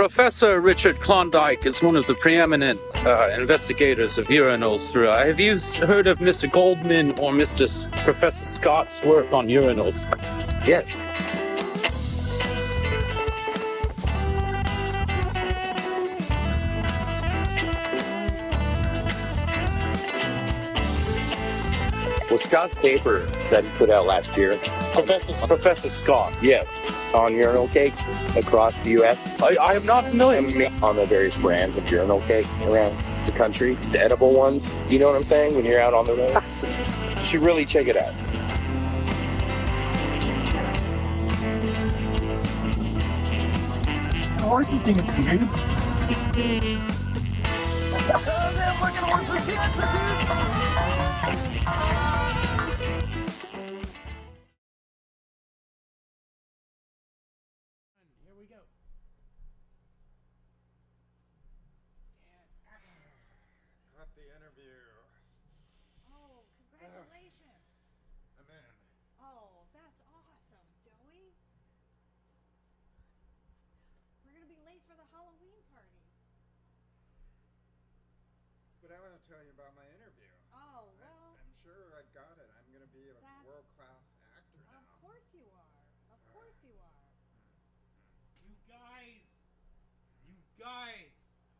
Professor Richard Klondike is one of the preeminent investigators of urinals throughout. Have you heard of Mr. Goldman or Professor Scott's work on urinals? Yes. Well, Scott's paper that he put out last year, Professor Scott. yes, on urinal cakes across the U.S. I am not familiar. On the various brands of urinal cakes around the country, the edible ones. You know what I'm saying? When you're out on the road, you should really check it out. The horsey think it's weird. Oh, man, look at horsey Here we go. Got the interview. Oh, congratulations. I'm in. Oh, that's awesome, Joey. We're going to be late for the Halloween party. But I want to tell you about my interview. Oh, well, I'm sure I got it. I'm going to be a That's- world-class actor now. of course you are. Of course you are. You guys,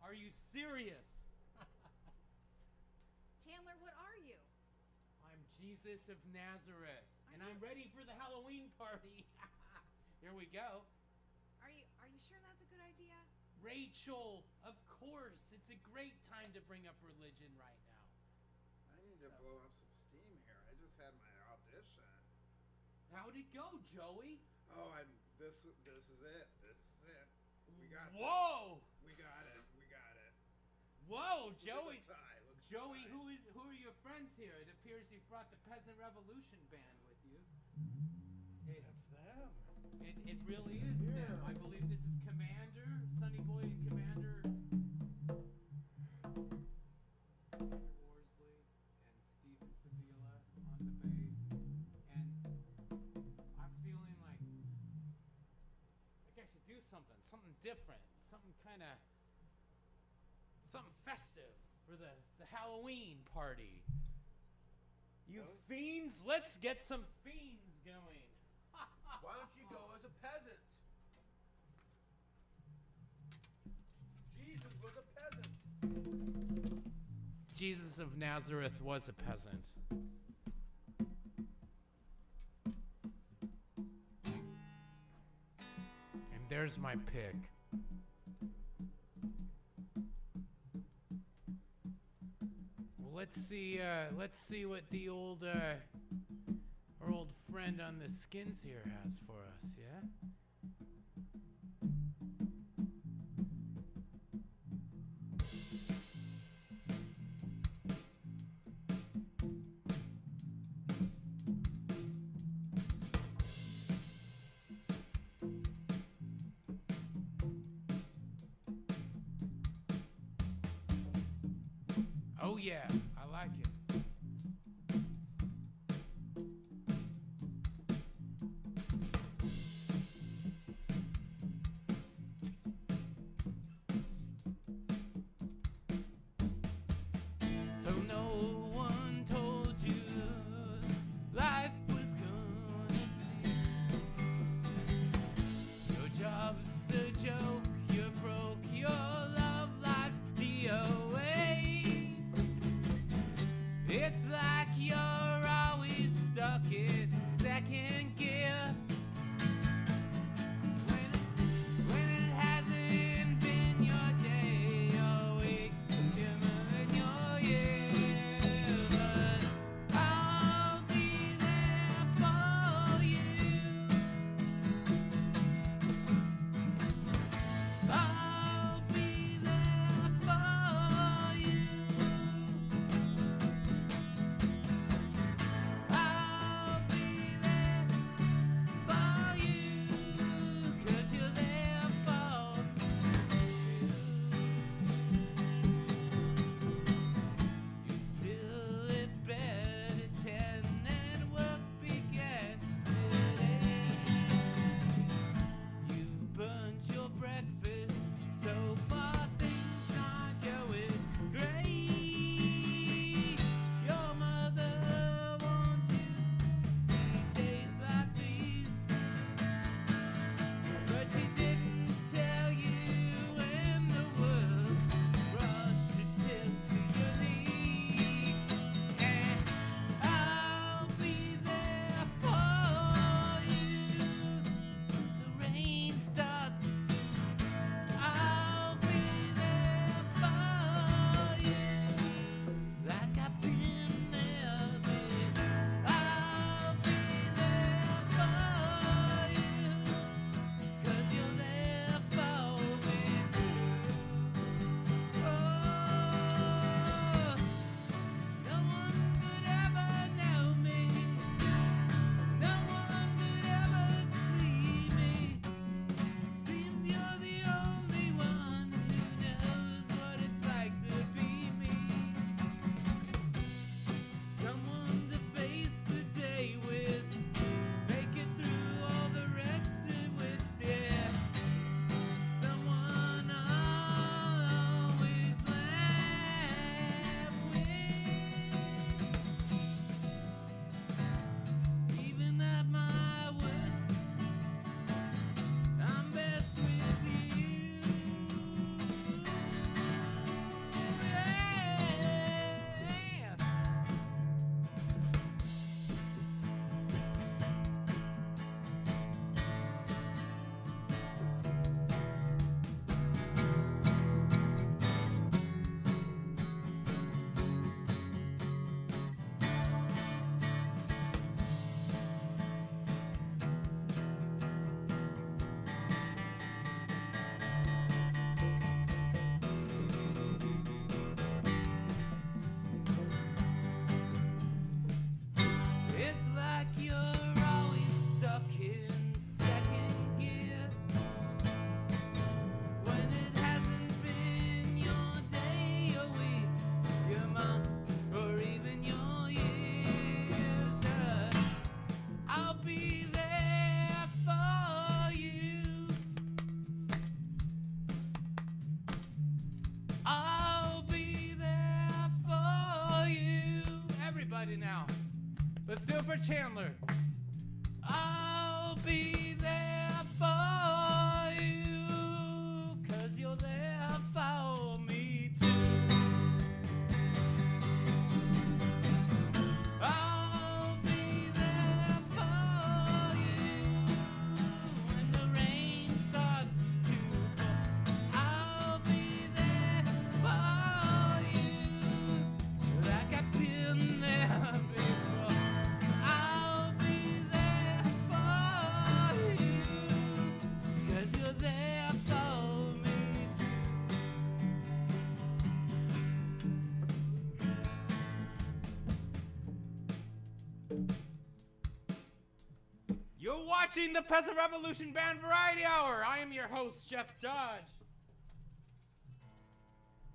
are you serious? Chandler, what are you? I'm Jesus of Nazareth, and I'm ready for the Halloween party. Here we go. Are you sure that's a good idea? Rachel, of course. It's a great time to bring up religion right now. I need to blow off some steam here. I just had my audition. How'd it go, Joey? Oh, this is it. This is it. We got this. Whoa! We got it. We got it. Whoa, Look at Joey. the tie. Look at the Joey, tie. who are your friends here? It appears you've brought the Peasant Revolution band with you. That's them. It really is them. I believe this is Commander, Sonny Boy and Commander Worsley and Steven Sevilla on the bass. And I'm feeling like I should do something different, something festive for the Halloween party. You fiends, let's get some fiends going. Why don't you go as a peasant? Jesus was a peasant. Jesus of Nazareth was a peasant. And there's my pick. Well, let's see what the our old friend on the skins here has for us, yeah? Oh yeah, I like it. So no one told you life was gonna be. Your job's a joke, you're broke, your love life's DOA. It's like you're always stuck in second gear. When it hasn't been your day, your week, your month, your year. But I'll be there for you. I'll be there for you. I'll be there quickly now. Let's do it for Chandler. I'll be there for you, 'cause you're there for me too. I'll be there for you when the rain starts to fall. I'll be there for you like I've been there before. I'll be there for you 'cause you're there for me too. You're watching the Peasant Revolution Band Variety Hour. I am your host, Jeff Dodge.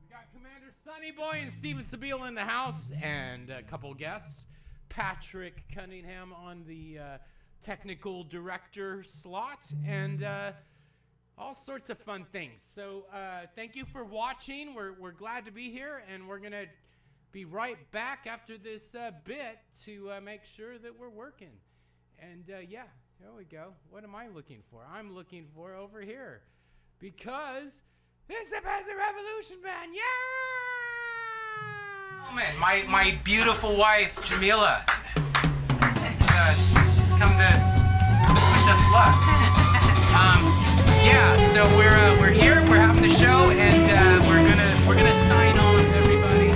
We got Commander Sonny Boy and Steven Sabile in the house, and a couple guests. Patrick Cunningham on the technical director slot, and all sorts of fun things. So thank you for watching. We're glad to be here, and we're going to be right back after this bit to make sure that we're working. And yeah, here we go. What am I looking for? I'm looking for over here, because it's the Peasant Revolution Band. Yeah! My beautiful wife, Jamila, has come to wish us luck. Yeah, so we're here. We're having the show, and we're gonna sign on, everybody.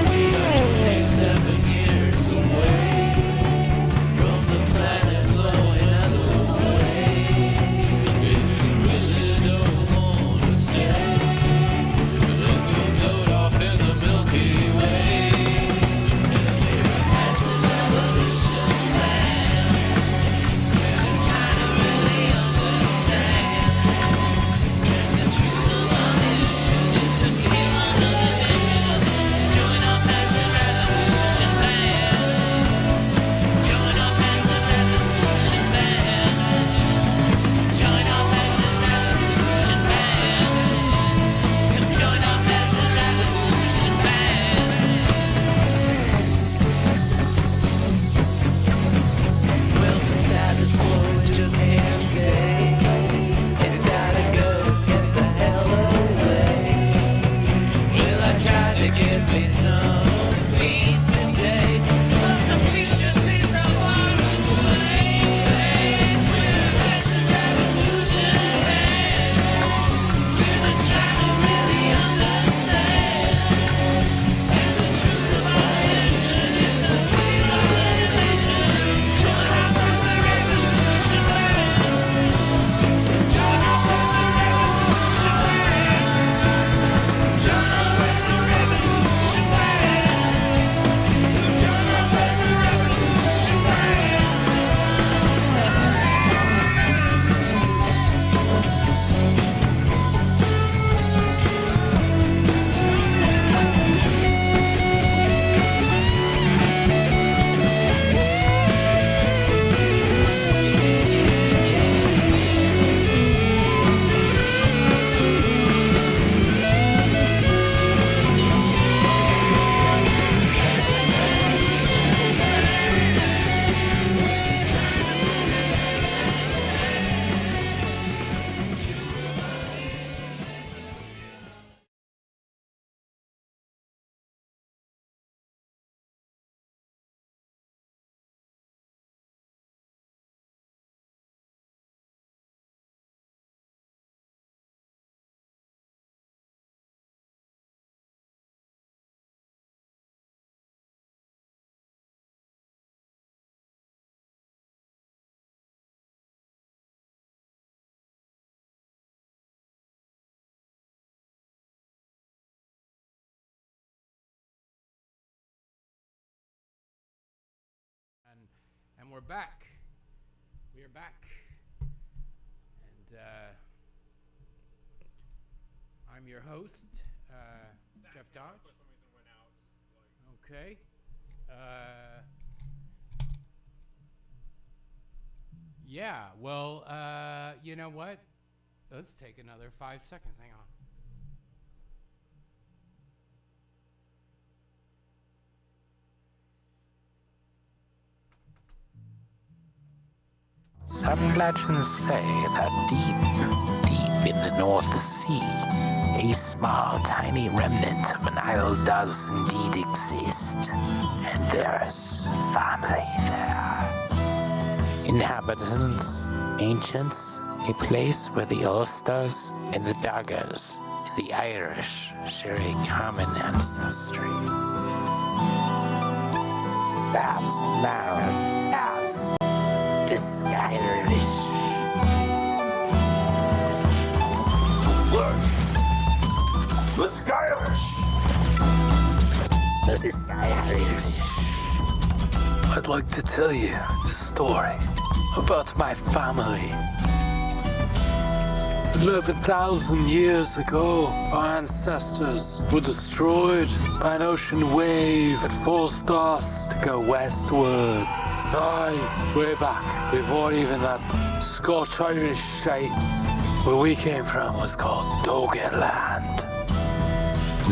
We are 27 years away from the planet blowing us away. If you really don't want to stay, then you'll float off in the Milky Way. That's the revolution man. It's trying to really understand. And the truth of our mission is to feel under the vision. Join our Peasant Revolution Band. Join our Peasant Revolution Band. Join our Peasant Revolution Band. Come join our Peasant Revolution Band. Well, the status quo just can't stay. It's gotta go, get the hell away. Well, I tried to get me some peace today, but the future seems so far away. We're a Peasant Revolution Band. We're just trying to really understand. And the truth of our mission is to feel our innovation. Join our Peasant Revolution Band. Join our Peasant Revolution Band. Join our Peasant Revolution Band. Join our Peasant Revolution Band. And we're back. We are back. And I'm your host, Jeff Dodge. Okay. Yeah, well, you know what? Let's take another 5 seconds. Hang on. Some legends say that deep in the North Sea, a small, tiny remnant of an isle does indeed exist, and there's family there. Inhabitants, ancients, a place where the Ulsters and the Doggers and the Irish share a common ancestry. That's known as the Skyrish. Look! The Skylish! The Skyrish. I'd like to tell you a story about my family. 11,000 years ago, our ancestors were destroyed by an ocean wave that forced us to go westward. Aye, way back before even that Scotch-Irish shite where we came from was called Dogeland.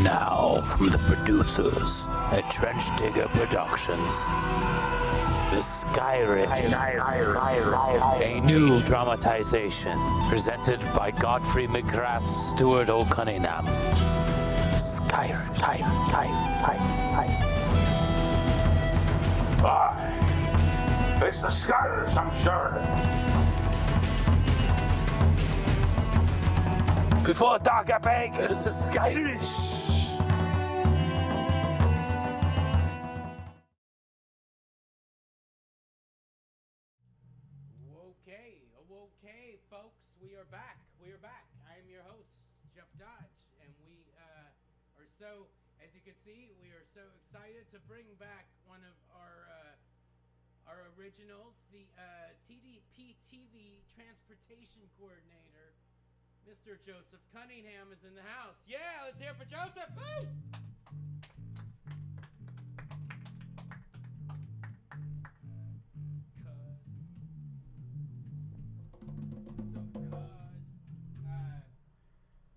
Now, from the producers at Trench Digger Productions, The Skyrish, a new dramatization presented by Godfrey McGrath Stewart O'Cunningham. Skyrish. Aye. It's the Skylish, I'm sure. Before Dogger Bag, it's the Skyrish. Okay, folks, we are back. I am your host, Jeff Dodge, and we are so, as you can see, we are so excited to bring back one of our originals, the TDP TV Transportation Coordinator, Mr. Joseph Cunningham is in the house. Yeah, let's hear it for Joseph. Woo!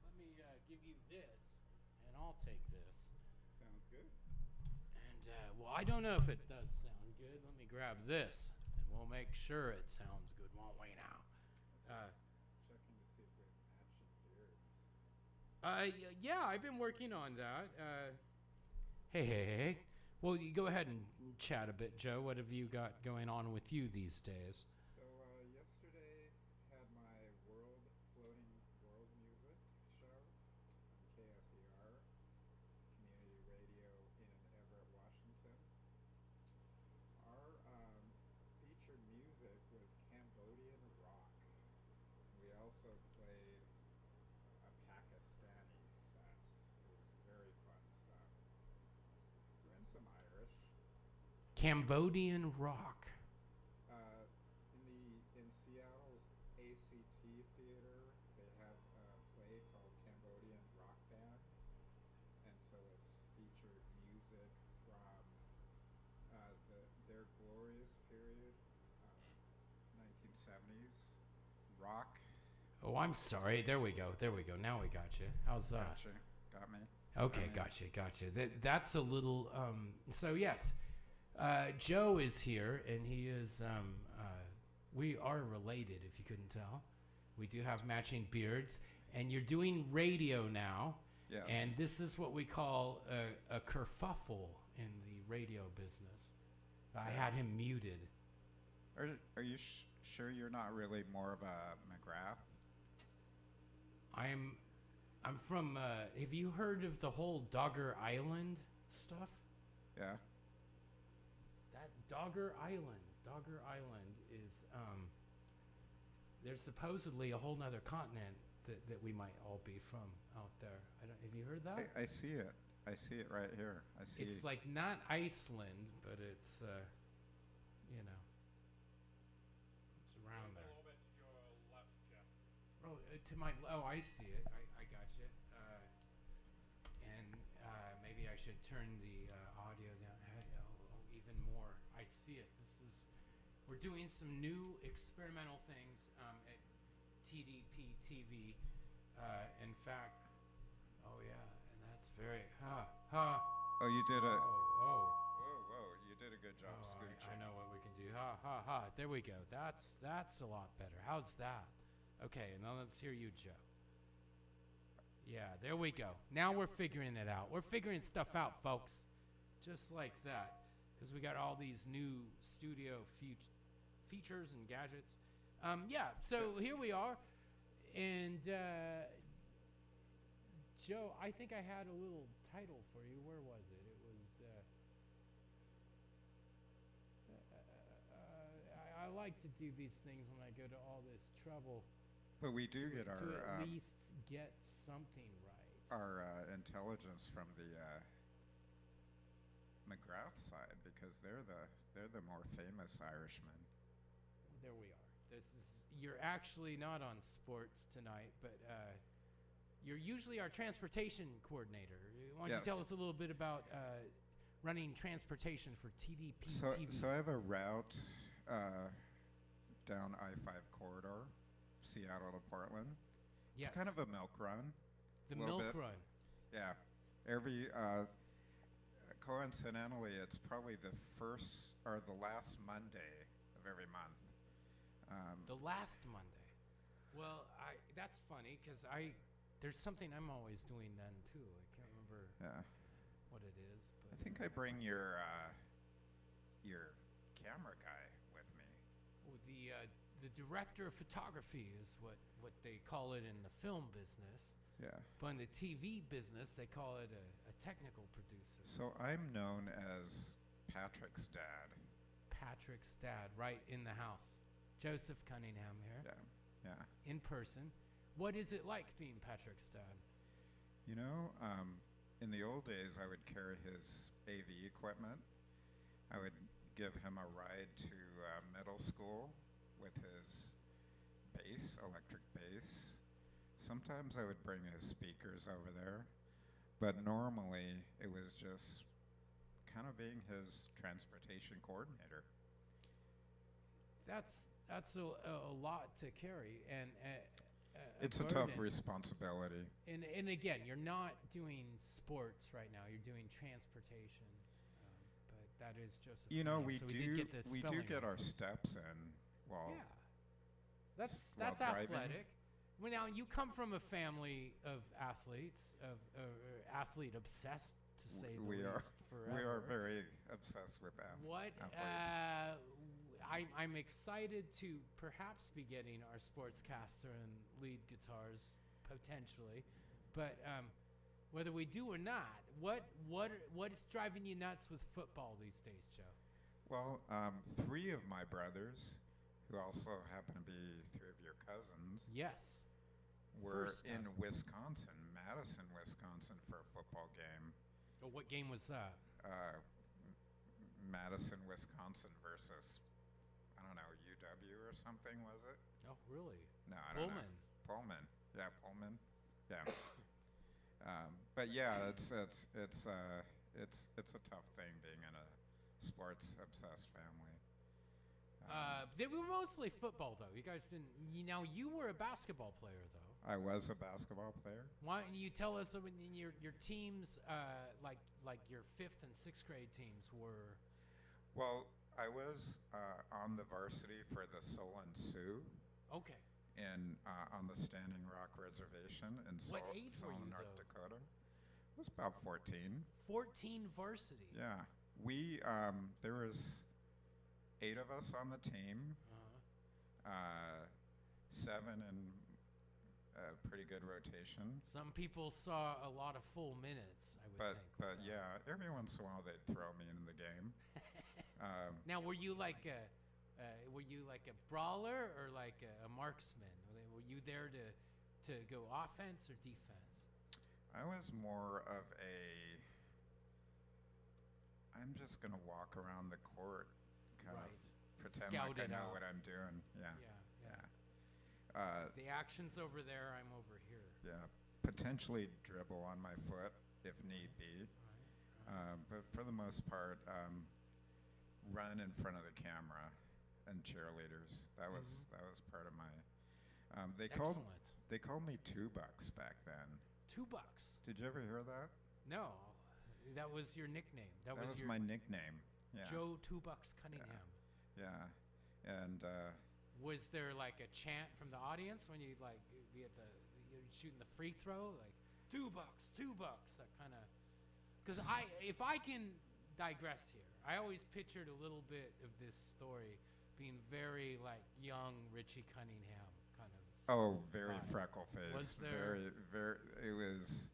Let me give you this, and I'll take this. Sounds good. And, well, I don't know if it does sound good. Let me grab this, and we'll make sure it sounds good, won't we now? Checking to see if we have matching beards. Yeah, I've been working on that. Hey. Well, you go ahead and chat a bit, Joe. What have you got going on with you these days? So, yesterday had my floating world music show on KSER, community radio in Everett, Washington. Our featured music was Cambodian rock. We also played a Pakistani set. It was very fun stuff. Threw in some Irish. Cambodian rock. In Seattle's ACT Theater, they have a play called Cambodian Rock Band, and so it's featured music from their glorious period, 1970s rock. Oh, I'm sorry. There we go. Now we got you. How's that? Gotcha. Got me. Okay, gotcha. That's a little. So yes, Joe is here, and he is. We are related, if you couldn't tell. We do have matching beards, and you're doing radio now. Yes. And this is what we call a kerfuffle in the radio business. I had him muted. Are you sure you're not really more of a McGrath? I'm from. Have you heard of the whole Dogger Island stuff? Yeah. That Dogger Island is there's supposedly a whole nother continent that we might all be from out there. Have you heard that? I see it. I see it right here. I see. It's like not Iceland, but it's it's around there. A little bit to your left, Jeff. Oh, to my I see it. I got you. And maybe I should turn the audio down even more. I see it. We're doing some new experimental things at TDP TV. In fact, oh yeah, and that's very Oh, you did a. oh. Whoa! You did a good job Oh, scooching. I know what we can do. Ha ha ha. There we go. That's a lot better. How's that? Okay, and now let's hear you, Joe. Yeah, there we go. Now we're figuring it out. We're figuring stuff out, folks. Just like that. Because we got all these new studio features and gadgets. Yeah, so here we are. And Joe, I think I had a little title for you. Where was it? It was I like to do these things when I go to all this trouble But we do get to our at least get something right. our intelligence from the McGrath side because they're the more famous Irishmen. There we are. You're actually not on sports tonight, but you're usually our transportation coordinator. Why don't you tell Yes. us a little bit about running transportation for TDP So, TV? so I have a route down I-5 corridor, Seattle to Portland. Yes. It's kind of a milk run. The little milk bit. run. Yeah. Every coincidentally, it's probably the first or the last Monday of every month. The last Monday. Well, that's funny because there's something I'm always doing then too. I can't remember Yeah. what it is. I But think I bring your camera guy with me. the director of photography is what they call it in the film business. Yeah. But in the TV business, they call it a technical producer. So I'm known as Patrick's dad. Patrick's dad, right in the house. Joseph Cunningham here, Yeah. Yeah. in person. What is it like being Patrick's dad? You know, in the old days, I would carry his AV equipment. I would give him a ride to middle school with his bass, electric bass. Sometimes I would bring his speakers over there, but normally it was just kind of being his transportation coordinator. That's a lot to carry, and It's a tough burden. responsibility. And again, you're not doing sports right now. You're doing transportation, but that is Joseph. You know, Cunningham, we so did do get the we do spelling get right. our steps in while Yeah, that's while driving. athletic. Well, now you come from a family of athletes, of athlete obsessed, to say the we least. are Forever. we are very obsessed with What? athletes. I'm excited to perhaps be getting our sportscaster and lead guitars potentially, but whether we do or not, what is driving you nuts with football these days, Joe? Well, 3 of my brothers, who also happen to be 3 of your cousins, Yes. were First in cousins. Wisconsin, Madison, Wisconsin, for a football game. Oh, what game was that? Madison, Wisconsin versus, I don't know, UW or something, was it? Oh, really? No, I don't know. Pullman. Pullman. Yeah, Pullman. Yeah. But yeah, it's a tough thing being in a sports obsessed family. They were mostly football, though. You guys didn't. You were a basketball player, though. I was a basketball player. Why don't you tell us when your teams, like your 5th and 6th grade teams were? Well, I was on the varsity for the Solon Sioux Okay. in on the Standing Rock Reservation in What age were Solon, you, North though? Dakota. I was about 14. 14 varsity. Yeah, we there was 8 of us on the team. Uh-huh. 7 in pretty good rotation. Some people saw a lot of full minutes, I would But think. but yeah, every once in a while they'd throw me into the game. Now, were you like a brawler or like a marksman? Were you there to go offense or defense? I was more of I'm just gonna walk around the court, kind Right. of pretend Scout like I it know out. what I'm doing. Yeah. Yeah. If the action's over there, I'm over here. Yeah. Potentially dribble on my foot if need be. Right. But for the most part, run in front of the camera and cheerleaders. That was part of my. They Excellent. called me $2 back then. $2. Did you ever hear that? No, that was your nickname. That was your my nickname. Yeah. Joe Two Bucks Cunningham. Yeah. And Was there like a chant from the audience when you'd like be at you're shooting the free throw, like $2, $2, that kind of? Because if I can digress here, I always pictured a little bit of this story being very like young Richie Cunningham kind of. very vibe. freckle face. Was there? Very. It was.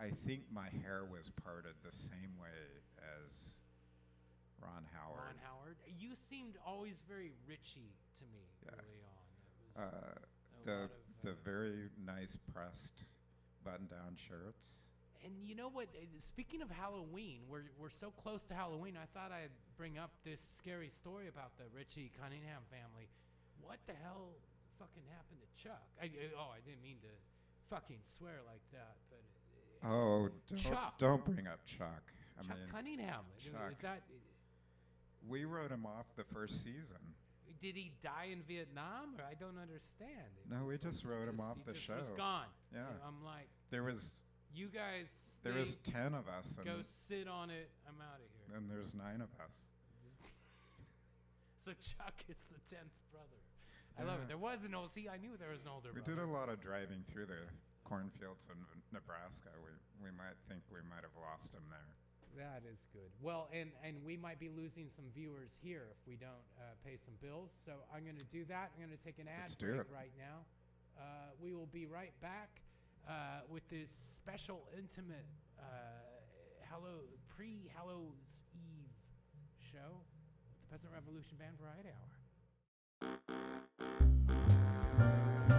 I think my hair was parted the same way as Ron Howard. Ron Howard. You seemed always very Richie to me early on. It was the very nice pressed button-down shirts. And you know what? Speaking of Halloween, we're so close to Halloween. I thought I'd bring up this scary story about the Richie Cunningham family. What the hell fucking happened to Chuck? I didn't mean to fucking swear like that, but Chuck. Don't bring up Chuck. Chuck Cunningham. Chuck. Is that? We wrote him off the first season. Did he die in Vietnam? Or I don't understand. No, we just wrote him off the show. He was gone. Yeah. I'm like, there was. You guys. There was 10 of us. Go sit on it. I'm out of here. And there's 9 of us. So Chuck is the 10th brother. I love it. There was an old. See, I knew there was an older brother. We did a lot of driving through the cornfields in Nebraska. We might think we might have lost him there. That is good. Well, and we might be losing some viewers here if we don't pay some bills. So I'm going to do that. I'm going to take an ad break right now. We will be right back with this special, intimate pre-Hallows Eve show with the Peasant Revolution Band Variety Hour.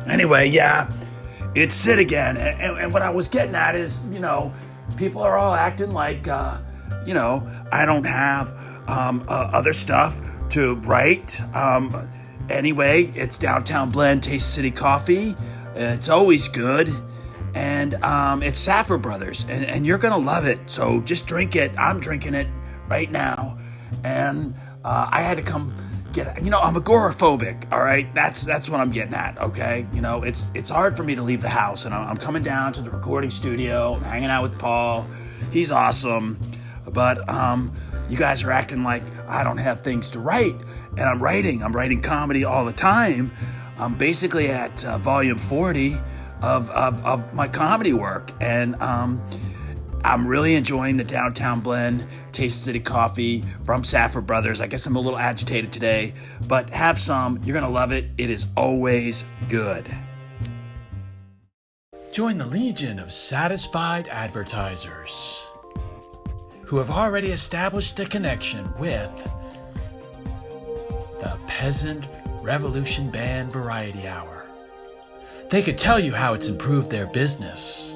Anyway, yeah, it's Sid again. And what I was getting at is, people are all acting like, I don't have other stuff to write. Anyway, it's Downtown Blend Taste City Coffee. It's always good. And it's Saffer Brothers. And you're going to love it. So just drink it. I'm drinking it right now. And I had to come I'm agoraphobic, all right? That's what I'm getting at, okay? It's hard for me to leave the house, and I'm coming down to the recording studio, I'm hanging out with Paul. He's awesome, but you guys are acting like I don't have things to write, and I'm writing comedy all the time. I'm basically at volume 40 of my comedy work, and I'm really enjoying the Downtown Blend Taste City Coffee from Saffer Brothers. I guess I'm a little agitated today, but have some. You're going to love it. It is always good. Join the legion of satisfied advertisers who have already established a connection with the Peasant Revolution Band Variety Hour. They could tell you how it's improved their business,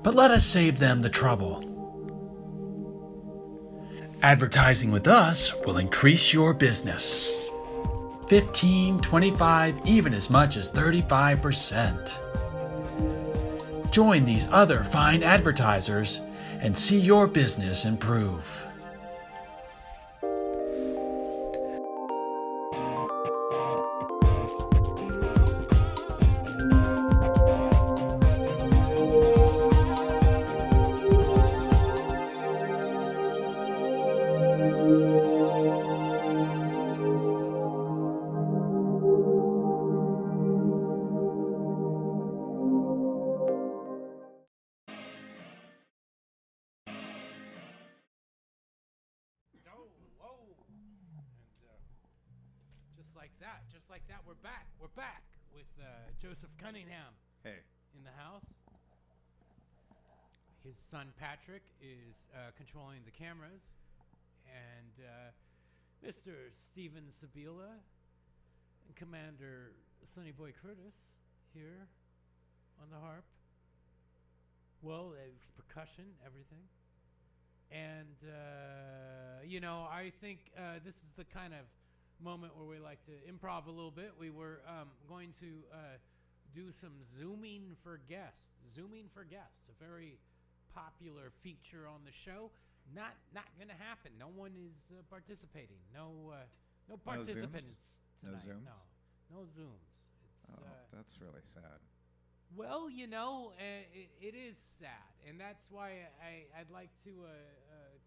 but let us save them the trouble. Advertising with us will increase your business 15, 25, even as much as 35%. Join these other fine advertisers and see your business improve. Just like that, we're back with Joseph Cunningham. Hey. In the house. His son Patrick is controlling the cameras, and Mr. Steven Sabila and Commander Sonny Boy Curtis here on the harp. Well, percussion, everything. And, I think this is the kind of moment where we like to improv a little bit. We were going to do some Zooming for guests, a very popular feature on the show. Not going to happen. No one is participating. No participants tonight. No Zooms? No Zooms. That's really sad. Well, it is sad, and that's why I'd like to,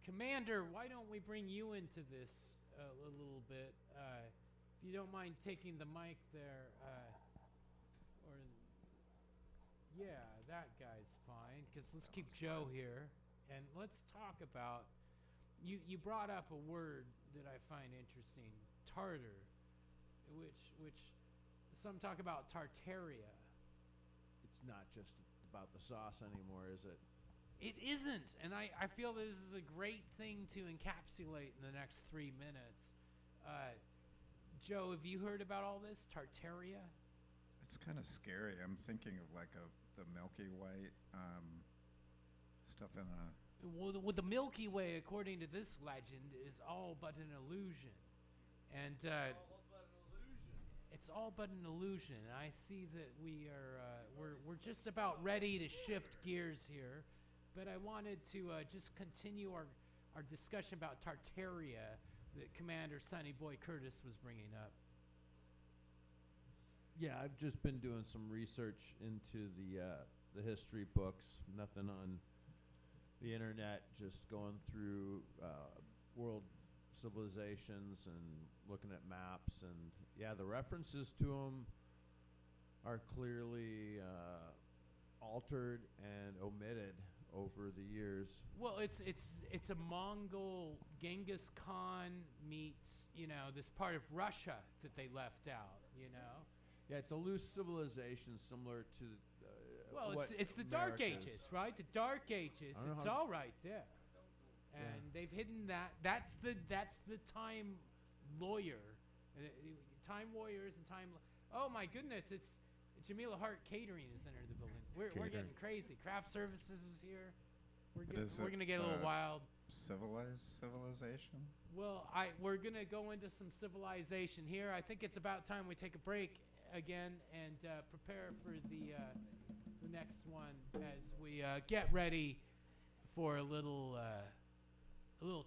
Commander. Why don't we bring you into this a little bit? If you don't mind taking the mic there, or yeah, that guy's fine. Because let's keep Joe here, and let's talk about. You brought up a word that I find interesting, tartar, which some talk about tartaria. It's not just about the sauce anymore, is it? It isn't, and I feel this is a great thing to encapsulate in the next 3 minutes. Joe, have you heard about all this tartaria? It's kind of scary. I'm thinking of like the Milky Way stuff in a. Well, the Milky Way, according to this legend, is all but an illusion, and it's all but an illusion. I see that we're just about ready to shift gears here, but I wanted to just continue our discussion about tartaria that Commander Sonny Boy Curtis was bringing up. Yeah, I've just been doing some research into the history books. Nothing on the internet. Just going through world civilizations and looking at maps, and yeah, the references to them are clearly altered and omitted over the years. Well, it's a Mongol Genghis Khan meets this part of Russia that they left out. Yeah, it's a loose civilization similar to. Well, it's the Dark Ages, right? The Dark Ages. It's all right there. And they've hidden that. That's the time lawyer, time warriors, and time. Oh my goodness! It's Jamila Hart Catering has entered the building. We're getting crazy. Craft Services is here. We're gonna get a little wild. Civilization. Well, we're gonna go into some civilization here. I think it's about time we take a break again and prepare for the next one as we get ready for a little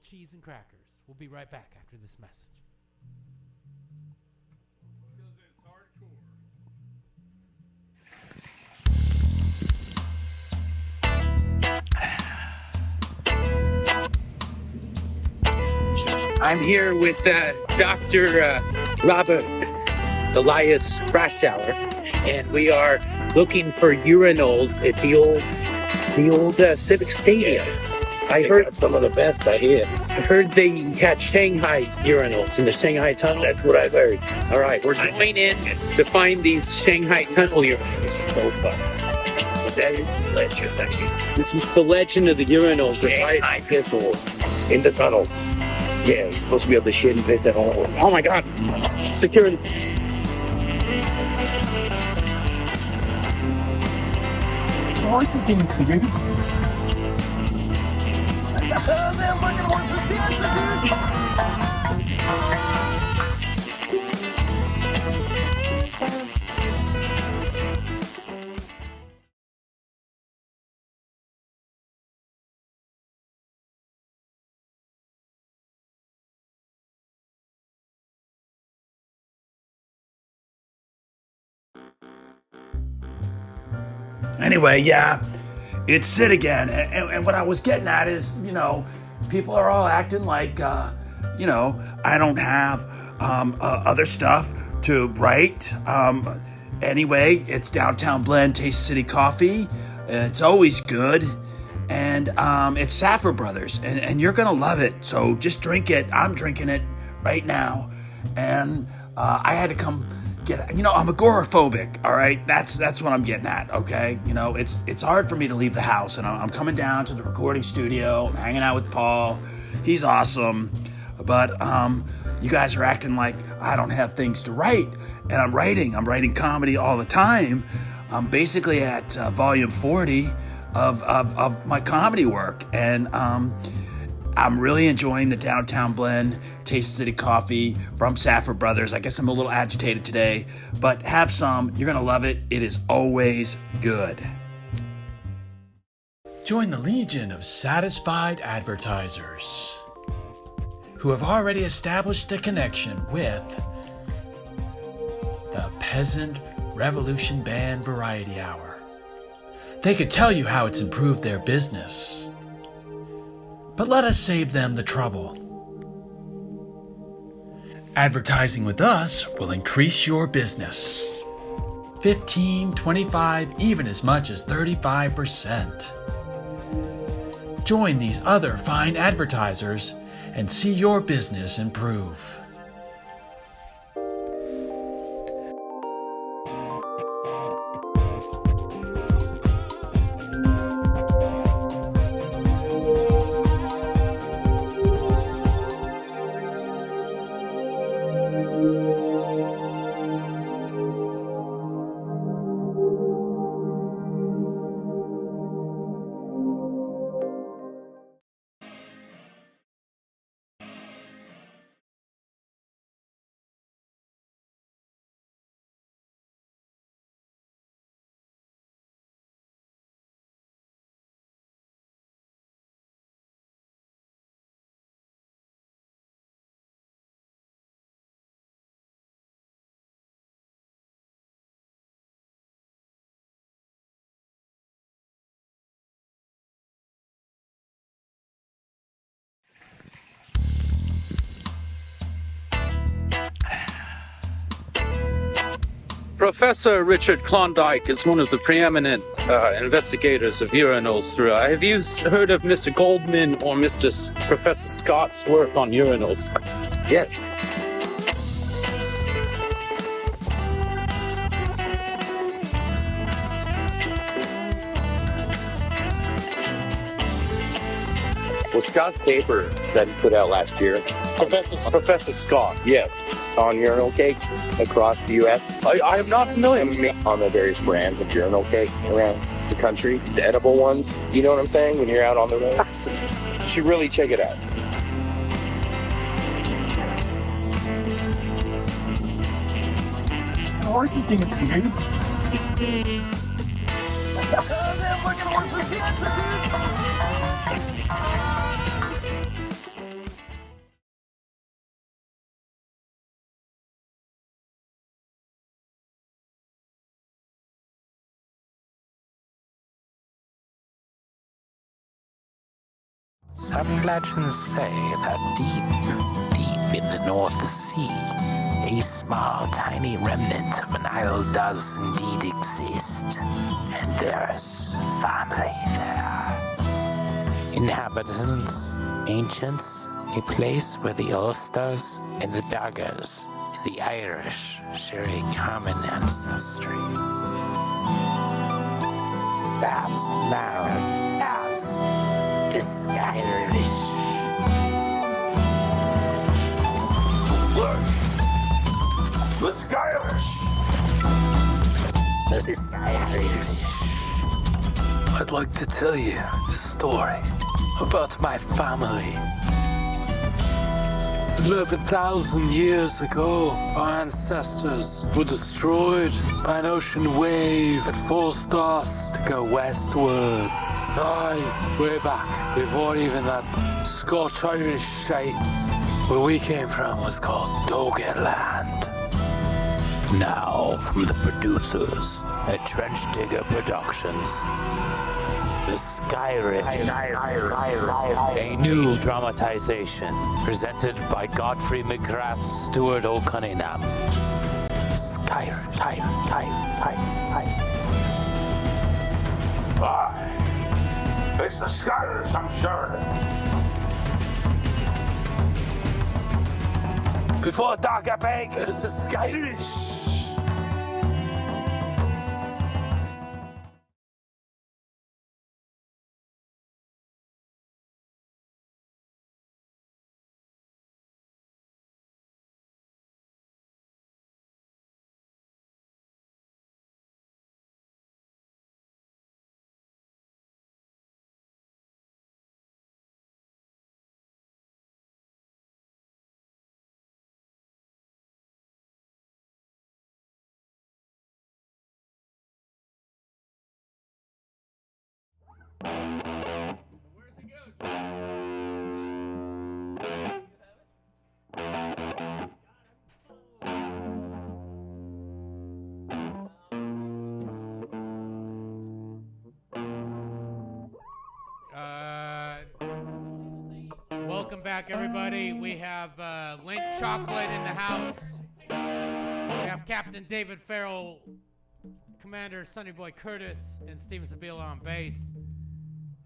cheese and crackers. We'll be right back after this message. Because it's hardcore. I'm here with Dr. Robert Elias Brashower, and we are looking for urinals at the old Civic Stadium. I heard some of the best I hear. I heard they had Shanghai urinals in the Shanghai Tunnel. That's what I've heard. All right, we're going in to find these Shanghai Tunnel urinals. So fun. But that is the legend. This is the legend of the urinals. Shanghai pistols in the tunnels. Yeah, you're supposed to be able to shit and piss at home. Oh my God! Security. Horse is getting security. Anyway, yeah, it's Sid again. And what I was getting at is, people are all acting like, I don't have other stuff to write. Anyway, it's Downtown Blend Taste City Coffee. It's always good. And it's Saffer Brothers. And you're going to love it. So just drink it. I'm drinking it right now. And I had to come I'm agoraphobic, all right? That's what I'm getting at, okay? It's hard for me to leave the house, and I'm coming down to the recording studio. I'm hanging out with Paul. He's awesome. But you guys are acting like I don't have things to write, and I'm writing. I'm writing comedy all the time. I'm basically at volume 40 of my comedy work, and I'm really enjoying the Downtown Blend Taste City Coffee from Saffer Brothers. I guess I'm a little agitated today, but have some. You're going to love it. It is always good. Join the legion of satisfied advertisers who have already established a connection with the Peasant Revolution Band Variety Hour. They could tell you how it's improved their business. But let us save them the trouble. Advertising with us will increase your business. 15, 25, even as much as 35%. Join these other fine advertisers and see your business improve. Professor Richard Klondike is one of the preeminent investigators of urinals throughout. Have you heard of Mr. Goldman or Professor Scott's work on urinals? Yes. Well, Scott's paper that he put out last year, Professor Scott. yes, on urinal cakes across the U.S. I am not familiar. On the various brands of urinal cakes around the country, the edible ones. You know what I'm saying? When you're out on the road, you should really check it out. Horsey think it's weird. Some legends say that deep in the North Sea, a small, tiny remnant of an isle does indeed exist, and there's family there. Inhabitants, ancients, a place where the Ulsters and the Daggers, the Irish, share a common ancestry. That's known as the Skyrish. Look! The Skyrish! The Skyrish. I'd like to tell you a story about my family. 11,000 years ago, our ancestors were destroyed by an ocean wave that forced us to go westward. Aye, way back, before even that Scotch-Irish shite where we came from was called Dogeland. Now, from the producers at Trench Digger Productions, The Skyrish, a new dramatization presented by Godfrey McGrath Stewart O'Cunningham. Skyrish. It's the Skyrish, I'm sure. Before Dagger Beg, it's the Skyrish. Welcome back, everybody. We have Lindt Chocolate in the house. We have Captain David Farrell, Commander Sonny Boy Curtis, and Steven Sabila on bass.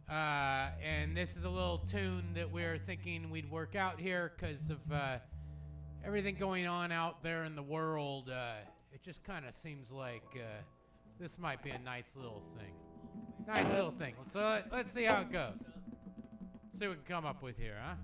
And this is a little tune that we're thinking we'd work out here because of everything going on out there in the world. It just kind of seems like this might be a nice little thing. Nice little thing. So let's see how it goes. See what we can come up with here, huh?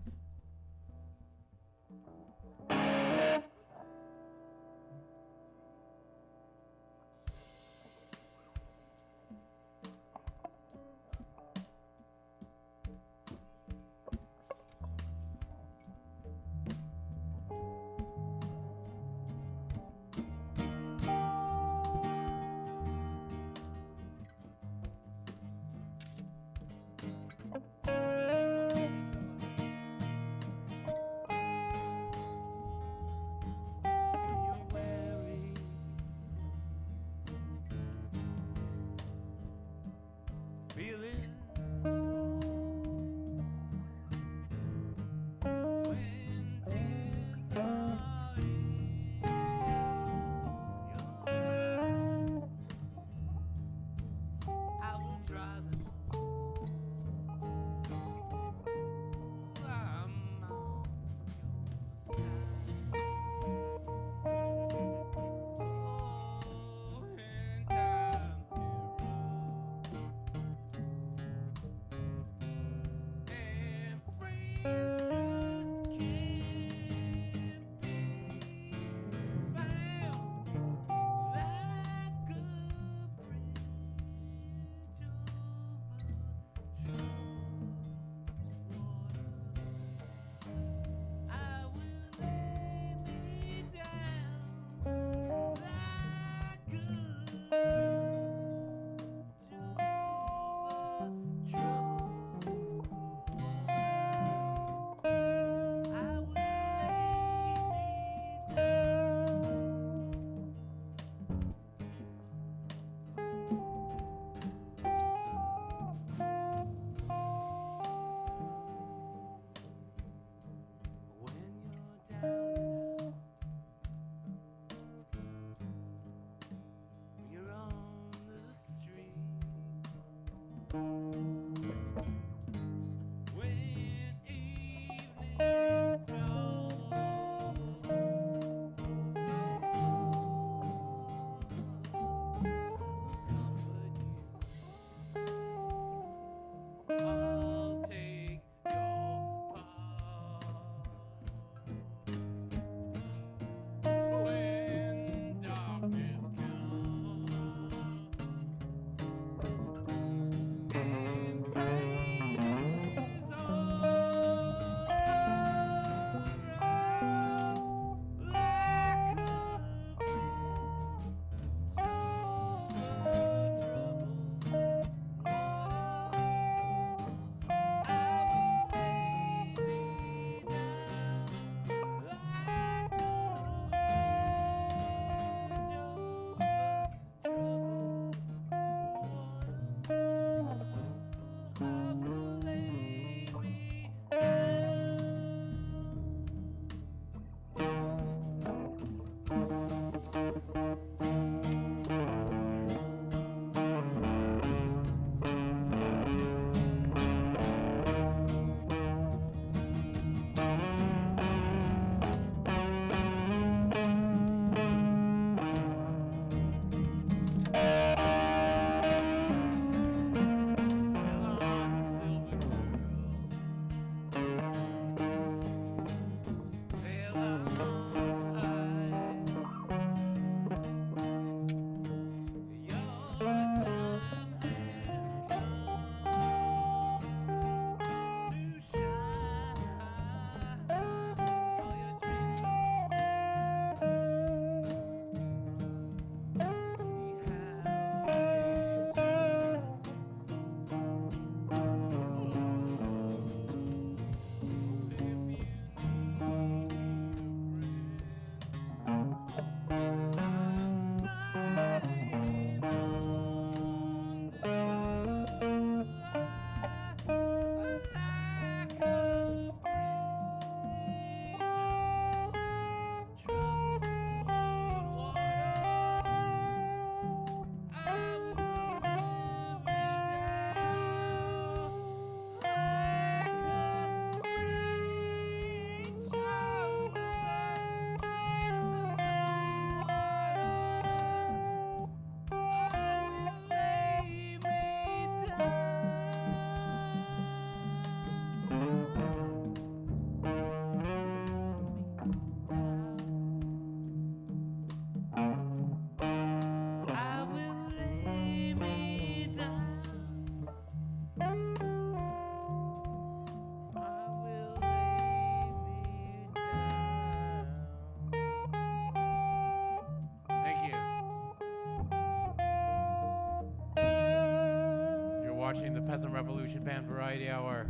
Peasant Revolution Band Variety Hour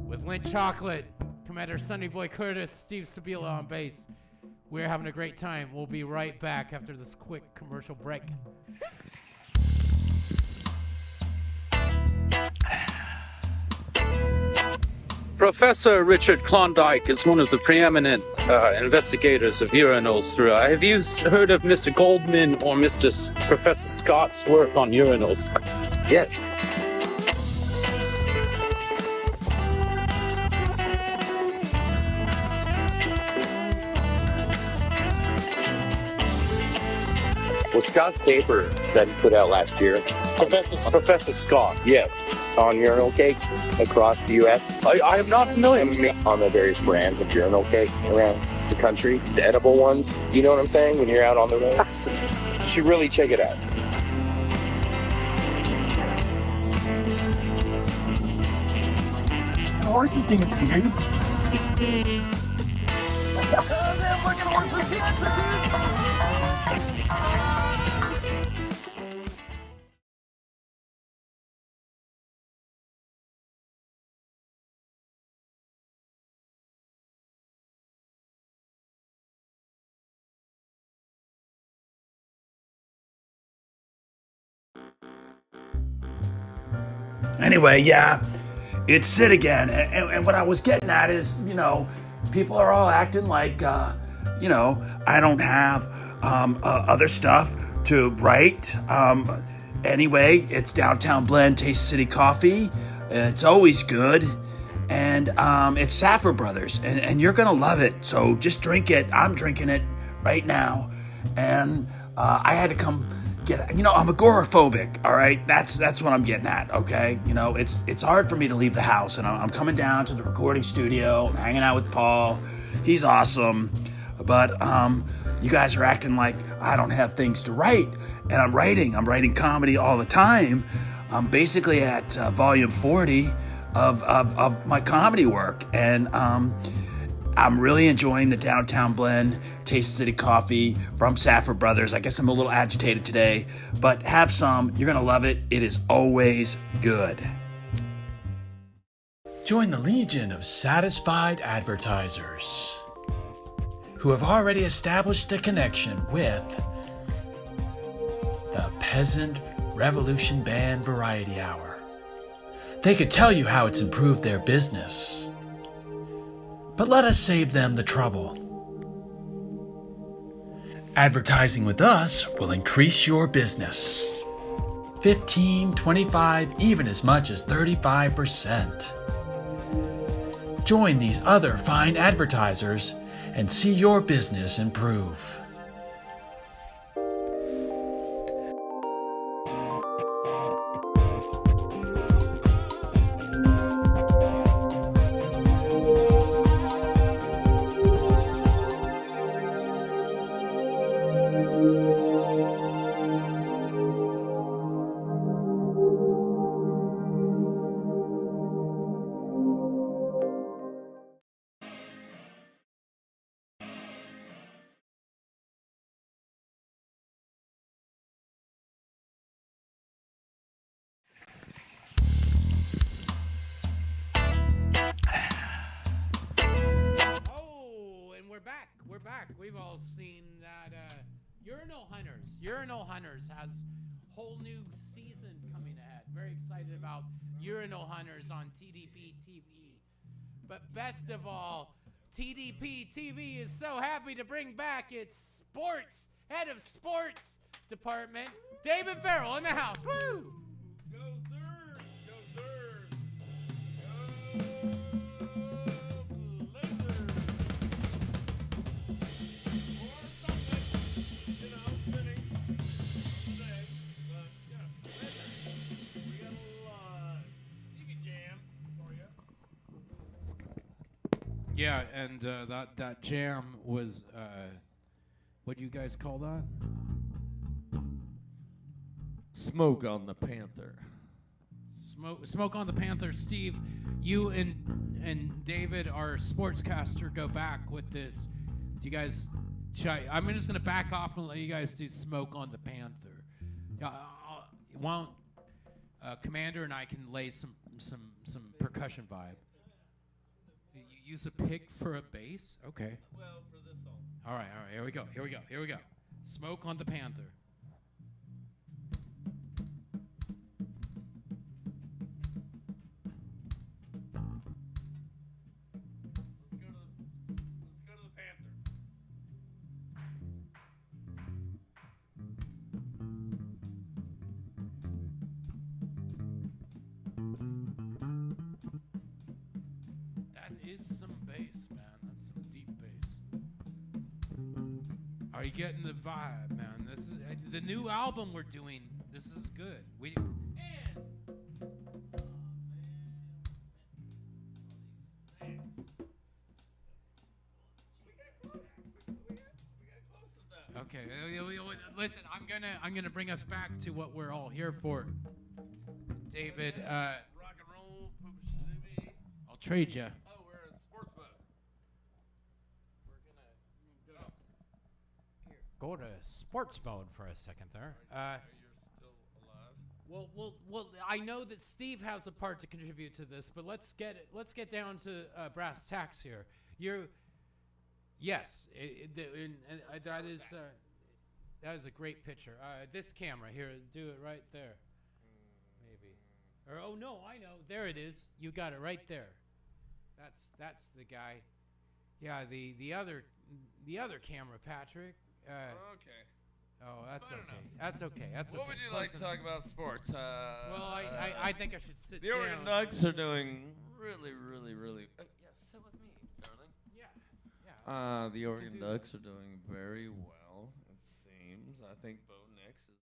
with Lindt Chocolate, Commander Sonny Boy Curtis, Steve Sabila on bass. We're having a great time. We'll be right back after this quick commercial break. Professor Richard Klondike is one of the preeminent investigators of urinals throughout. Have you heard of Mr. Goldman or Professor Scott's work on urinals? Yes. Well, Scott's paper that he put out last year, Professor Scott. yes, on urinal cakes across the U.S. I am not familiar. On the various brands of urinal cakes around the country, the edible ones. You know what I'm saying? When you're out on the road, you should really check it out. Horsey think it's weird. Anyway, yeah, it's Sid again. And what I was getting at is, people are all acting like, I don't have other stuff to write. Anyway, it's Downtown Blend Taste City Coffee. It's always good. And it's Saffer Brothers. And you're going to love it. So just drink it. I'm drinking it right now. And I had to come I'm agoraphobic, all right? That's what I'm getting at, okay? It's hard for me to leave the house, and I'm coming down to the recording studio. I'm hanging out with Paul. He's awesome. But you guys are acting like I don't have things to write, and I'm writing comedy all the time. I'm basically at volume 40 of my comedy work, and I'm really enjoying the Downtown Blend Taste City Coffee from Saffer Brothers. I guess I'm a little agitated today, but have some. You're going to love it. It is always good. Join the legion of satisfied advertisers who have already established a connection with the Peasant Revolution Band Variety Hour. They could tell you how it's improved their business, but let us save them the trouble. Advertising with us will increase your business 15, 25, even as much as 35%. Join these other fine advertisers and see your business improve. We're back. We've all seen that Urinal Hunters has whole new season coming ahead. Very excited about Urinal Hunters on TDP TV. But best of all, TDP TV is so happy to bring back its head of sports department, David Farrell in the house. Woo! Go Surge! Go Surge! Yeah, and that jam was, what do you guys call that? Smoke on the Panther. Smoke on the Panther. Steve, you and David, our sportscaster, go back with this. Do you guys? I'm just gonna back off and let you guys do Smoke on the Panther. Commander and I can lay some percussion vibe. You use a pick for a bass? Okay. Well, for this song. All right. Here we go. Smoke on the Panther. Let's go to the Panther. That is some bass, man. That's some deep bass. Are you getting the vibe, man? This is the new album we're doing. This is good. Okay, listen. I'm gonna bring us back to what we're all here for. David, Rock and roll, poop shitty. I'll trade you. Oh, we're in sports mode. We're gonna Go to sports mode for a second there. You're still alive. Well, I know that Steve has a part to contribute to this, but let's get down to brass tacks here. That is a great picture. This camera here, do it right there, maybe. Or oh no, I know. There it is. You got it right there. That's the guy. Yeah, the other camera, Patrick. Okay. Oh, that's Fine okay. enough. That's okay. That's What okay. would you like to talk about sports? Well, I think I should sit The down. Oregon Ducks are doing really. Yeah, sit with me, darling. Yeah. The Oregon do Ducks this. are doing very well. It seems. I think Bo Nix is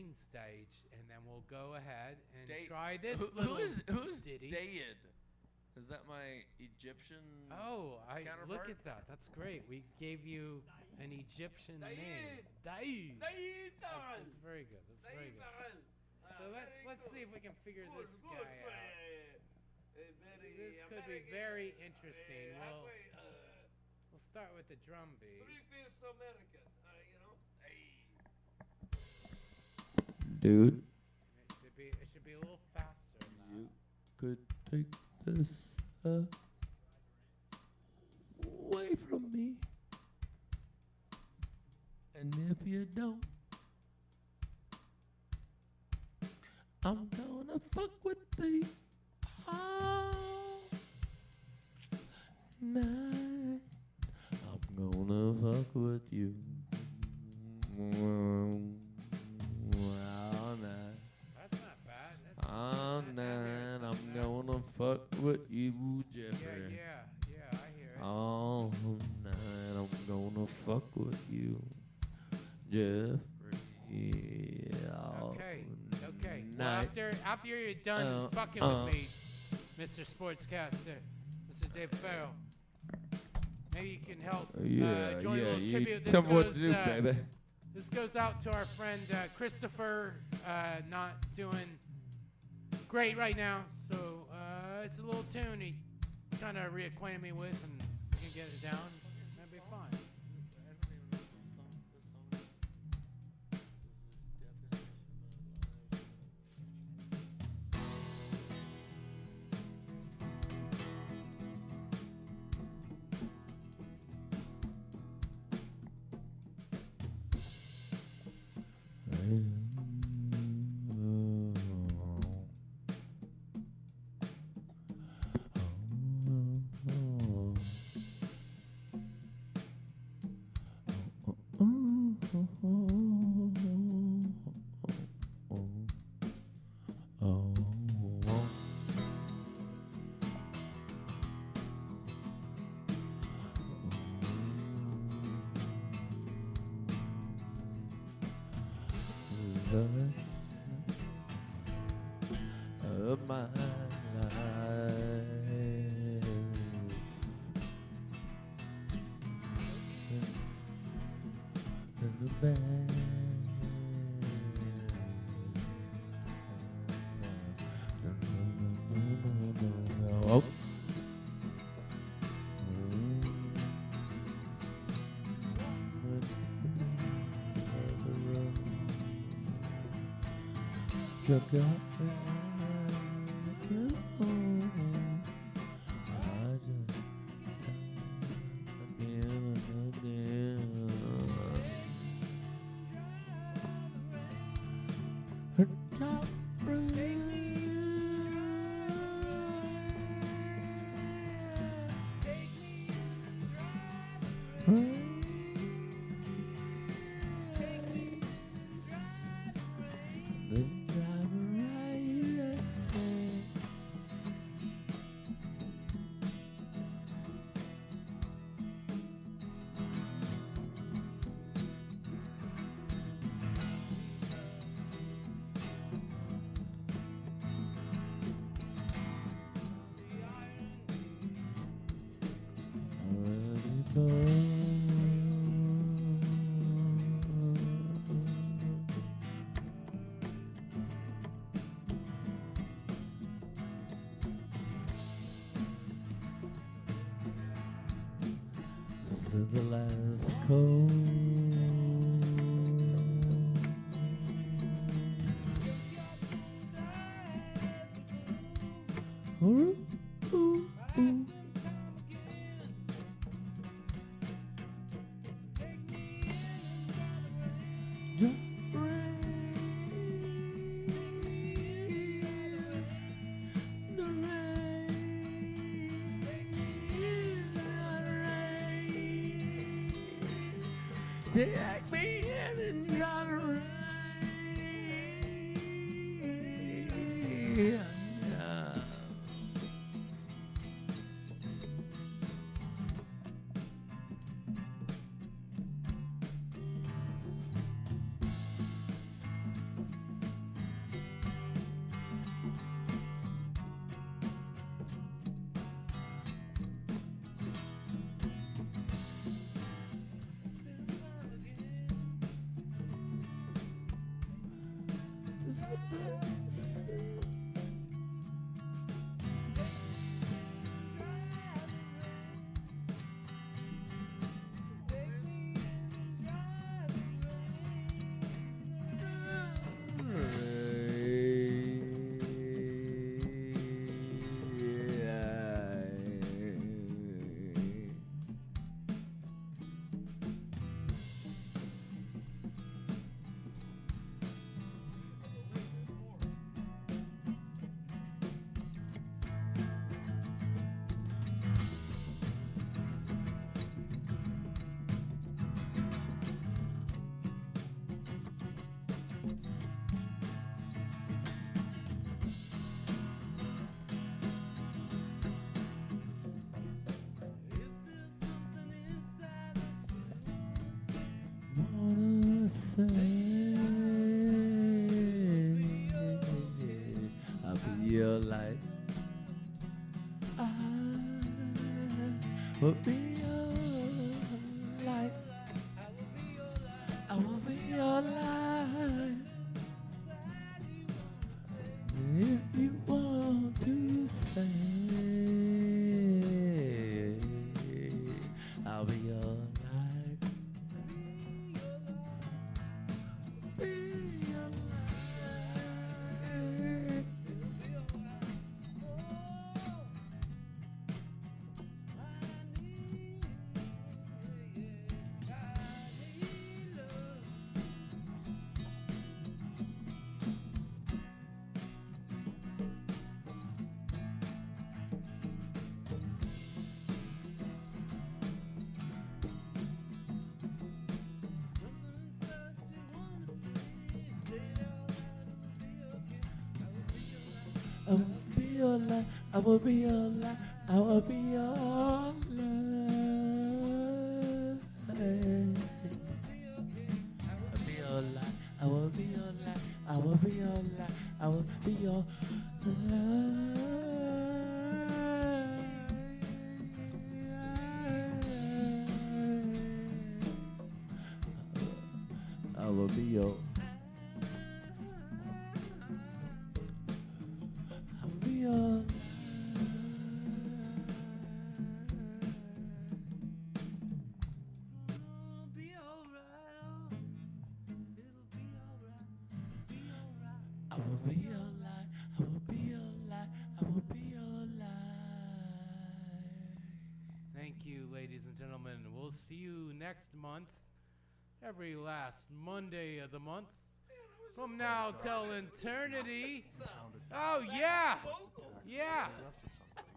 main stage, and then we'll go ahead and Day- try this who little is ditty. Dayid? Is that my Egyptian? Oh, I look counterpart? at that. That's great. We gave you an Egyptian name. Daid. That's very good. That's very good. So let's see if we can figure this guy out. This could be very interesting. We'll start with the drum beat. Dude, It should be a little faster than that. you could take this away from me, and if you don't, I'm gonna fuck with thee all night. I'm gonna fuck with you all night. That's not bad. That's All that night. something I'm there. gonna fuck with you, Jeffrey. Yeah, I hear it. All night. I'm gonna fuck with you, Jeffrey. All Okay. Well, night. after you're done fucking with me, Mr. Sportscaster, Mr. Dave Farrell, maybe you can help join a little you tribute. tell me what to do, baby. This goes out to our friend Christopher, not doing great right now, so it's a little tune he kind of reacquainted me with, and you can get it down. That'd be fun. Of my life. In the bed. Oh. Civilized cold. Ooh, ooh, ooh. Take me in and drive around. Wanna say I'll be your light. I will be your light. I will be your light. If you want to say I'll be your light. I will be your light, I will be your light, I will be your light. I'll be your light, I will be your light, I will be your light, I will be your light. I will be your Thank you, ladies and gentlemen. We'll see you next month, every last Monday of the month, from now till eternity. Oh, yeah. Yeah.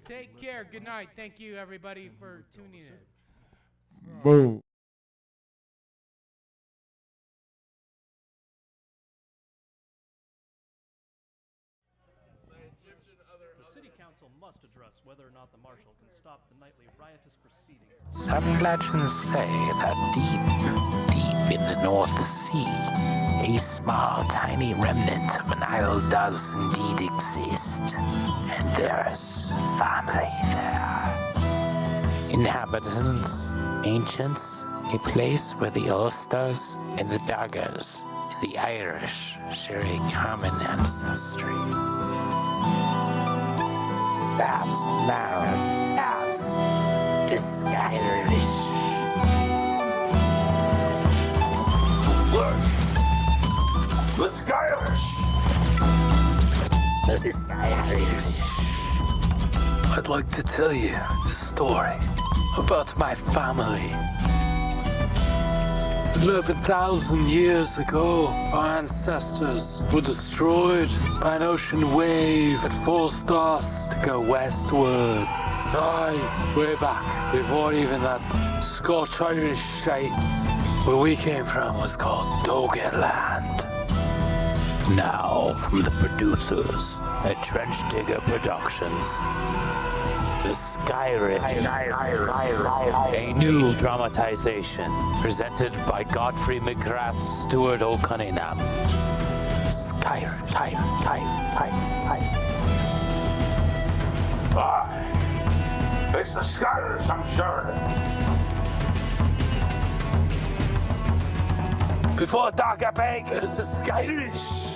Take care. Good night. Thank you, everybody, for tuning in. Boom. The city council must address whether or not the marshal can stop the nightly riotous proceedings. Some legends say that deep in the North Sea, a small, tiny remnant of an isle does indeed exist, and there's family there. Inhabitants, ancients, a place where the Ulsters and the Daggers and the Irish share a common ancestry. That's known as the Skyrish. Look! The Skylish! The Skyrish. I'd like to tell you a story about my family. 11,000 years ago, our ancestors were destroyed by an ocean wave that forced us to go westward. Aye, way back before even that Scotch-Irish shite where we came from was called Dogetland. Now, from the producers at Trench Digger Productions, the Skyrish, a new dramatization presented by Godfrey McGrath Stewart O'Cunningham. Skyrish. It's the Skylish, I'm sure. Before dark, I beg, it's the Skyrish.